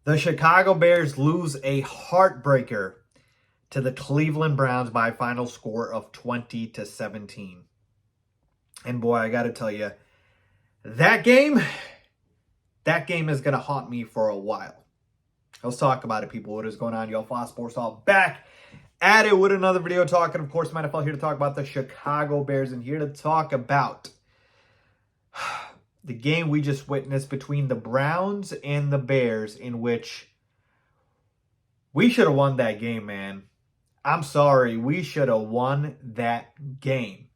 The Chicago Bears lose a heartbreaker to the Cleveland Browns by a final score of 20-17. And boy, I got to tell you, that game is going to haunt me for a while. Let's talk about it, people. What is going on? Y'all, Faiz Sports all back at it with another video talking, of course, my NFL, here to talk about the Chicago Bears and here to talk about the game we just witnessed between the Browns and the Bears, in which we should have won that game, man. I'm sorry. We should have won that game.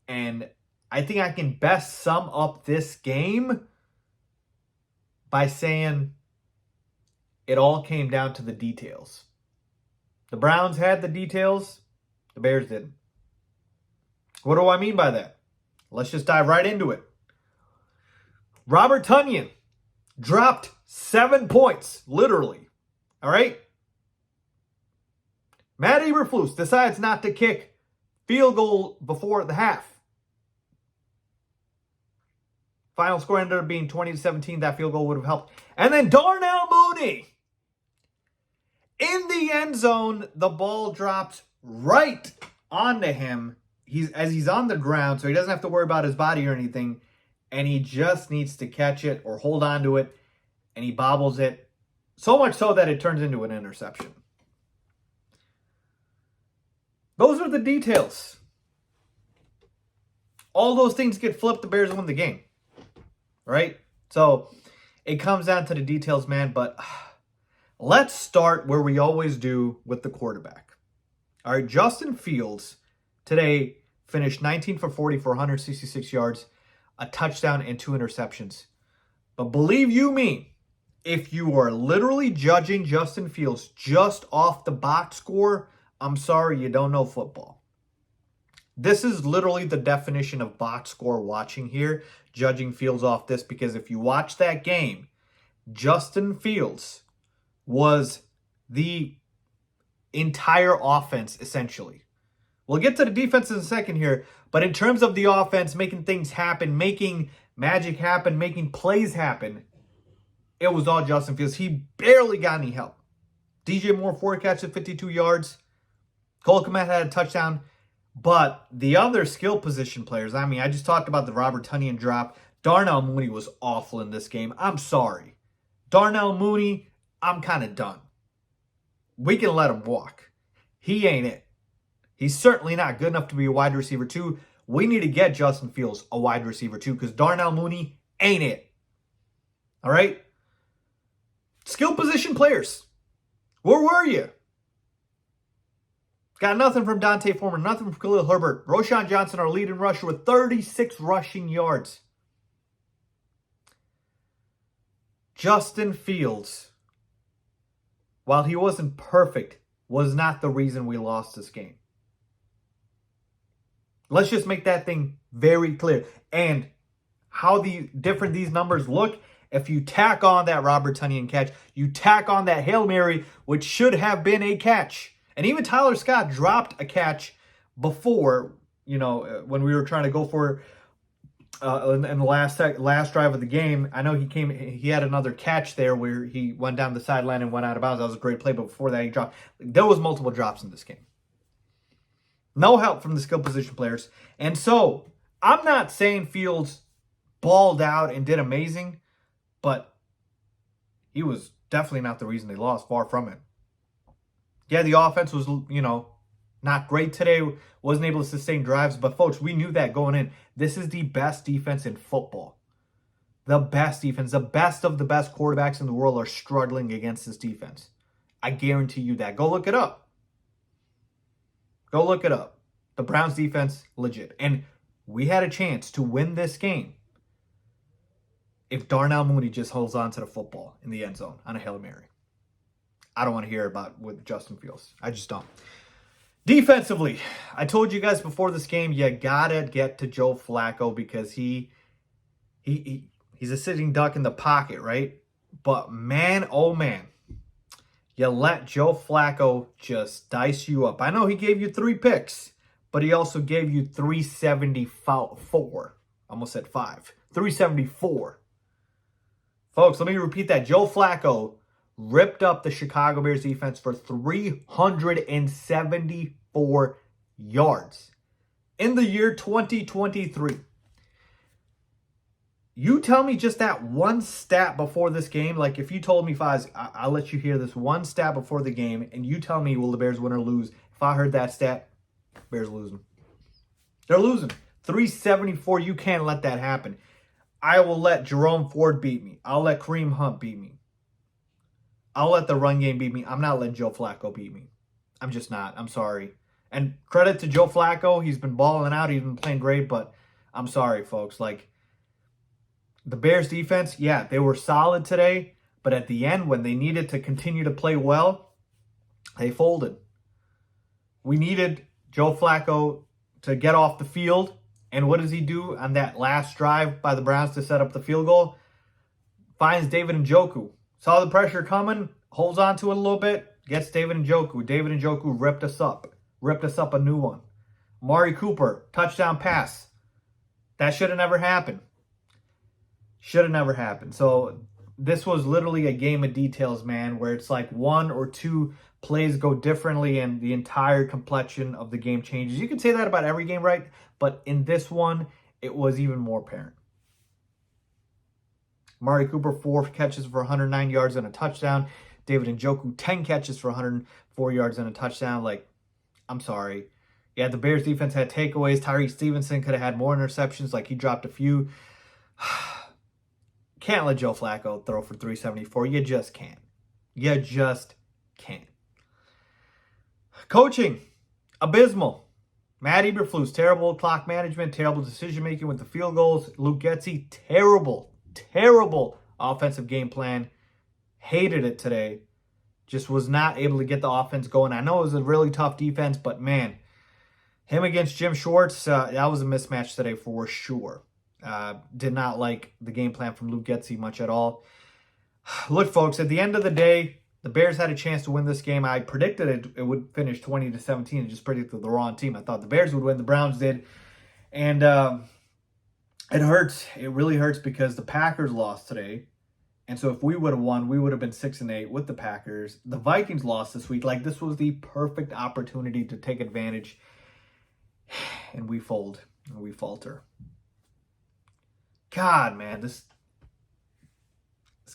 And I think I can best sum up this game by saying it all came down to the details. The Browns had the details. The Bears didn't. What do I mean by that? Let's just dive right into it. Robert Tonyan dropped 7 points, literally. All right? Matt Eberflus decides not to kick field goal before the half. Final score ended up being 20-17. That field goal would have helped. And then Darnell Mooney, in the end zone, the ball drops right onto him. As he's on the ground, so he doesn't have to worry about his body or anything. And he just needs to catch it or hold on to it. And he bobbles it. So much so that it turns into an interception. Those are the details. All those things get flipped. The Bears win the game. Right? So it comes down to the details, man. But let's start where we always do with the quarterback. All right, Justin Fields today finished 19 for 40 for 166 yards, a touchdown, and 2 interceptions. But believe you me, if you are literally judging Justin Fields just off the box score, I'm sorry, you don't know football. This is literally the definition of box score watching here, judging Fields off this, because if you watch that game, Justin Fields was the entire offense, essentially. We'll get to the defense in a second here, but in terms of the offense, making things happen, making magic happen, making plays happen, it was all Justin Fields. He barely got any help. DJ Moore, 4 catches, 52 yards. Cole Kmet had a touchdown. But the other skill position players, I mean, I just talked about the Robert Tonyan drop. Darnell Mooney was awful in this game. I'm sorry. Darnell Mooney, I'm kind of done. We can let him walk. He ain't it. He's certainly not good enough to be a wide receiver 2. We need to get Justin Fields a wide receiver 2 because Darnell Mooney ain't it. All right? Skill position players. Where were you? Got nothing from Dante Foreman, nothing from Khalil Herbert. Roschon Johnson, our leading rusher, with 36 rushing yards. Justin Fields, while he wasn't perfect, was not the reason we lost this game. Let's just make that thing very clear. And how different these numbers look, if you tack on that Robert Tonyan catch, you tack on that Hail Mary, which should have been a catch. And even Tyler Scott dropped a catch before, when we were trying to go for in the last drive of the game. I know he had another catch there where he went down the sideline and went out of bounds. That was a great play, but before that he dropped. There was multiple drops in this game. No help from the skill position players. And so, I'm not saying Fields balled out and did amazing, but he was definitely not the reason they lost. Far from it. Yeah, the offense was, not great today. Wasn't able to sustain drives. But, folks, we knew that going in. This is the best defense in football. The best defense. The best of the best quarterbacks in the world are struggling against this defense. I guarantee you that. Go look it up. Go look it up. The Browns defense, legit. And we had a chance to win this game if Darnell Mooney just holds on to the football in the end zone on a Hail Mary. I don't want to hear about with Justin Fields. I just don't. Defensively, I told you guys before this game, you gotta get to Joe Flacco because he's a sitting duck in the pocket, right? But man, oh man, you let Joe Flacco just dice you up. I know he gave you 3 picks, but he also gave you 374. Almost said 5. 374. Folks, let me repeat that. Joe Flacco ripped up the Chicago Bears defense for 374 yards in the year 2023. You tell me just that one stat before this game. Like, if you told me, Faiz, I'll let you hear this one stat before the game, and you tell me, will the Bears win or lose? If I heard that stat, Bears losing. They're losing. 374, you can't let that happen. I will let Jerome Ford beat me. I'll let Kareem Hunt beat me. I'll let the run game beat me. I'm not letting Joe Flacco beat me. I'm just not. I'm sorry. And credit to Joe Flacco. He's been balling out. He's been playing great, but I'm sorry, folks. Like, the Bears defense, yeah, they were solid today, but at the end, when they needed to continue to play well, they folded. We needed Joe Flacco to get off the field, and what does he do on that last drive by the Browns to set up the field goal? Finds David Njoku. Saw the pressure coming, holds on to it a little bit, gets David Njoku. David Njoku ripped us up a new one. Amari Cooper, touchdown pass. That should have never happened. Should have never happened. So this was literally a game of details, man, where it's like one or two plays go differently and the entire complexion of the game changes. You can say that about every game, right? But in this one, it was even more apparent. Amari Cooper, 4 catches for 109 yards and a touchdown. David Njoku, 10 catches for 104 yards and a touchdown. Like, I'm sorry. Yeah, the Bears defense had takeaways. Tyree Stevenson could have had more interceptions. Like, he dropped a few. Can't let Joe Flacco throw for 374. You just can't. You just can't. Coaching, abysmal. Matt Eberflus, terrible clock management, terrible decision-making with the field goals. Luke Getsy, terrible offensive game plan. Hated it today. Just was not able to get the offense going. I know it was a really tough defense, but man, him against Jim Schwartz, that was a mismatch today for sure. Did not like the game plan from Luke Getsy much at all. Look, folks, at the end of the day, the Bears had a chance to win this game. I predicted it would finish 20-17. I just predicted the wrong team. I thought the Bears would win. The Browns did. And it hurts. It really hurts because the Packers lost today. And so if we would have won, we would have been 6-8 with the Packers. The Vikings lost this week. Like, this was the perfect opportunity to take advantage. And we fold. And we falter. God, man, this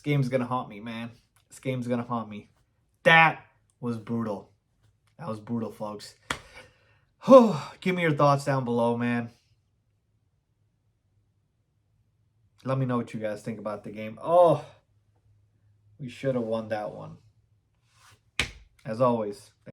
game's going to haunt me, man. This game's going to haunt me. That was brutal. That was brutal, folks. Give me your thoughts down below, man. Let me know what you guys think about the game. Oh, we should have won that one. As always.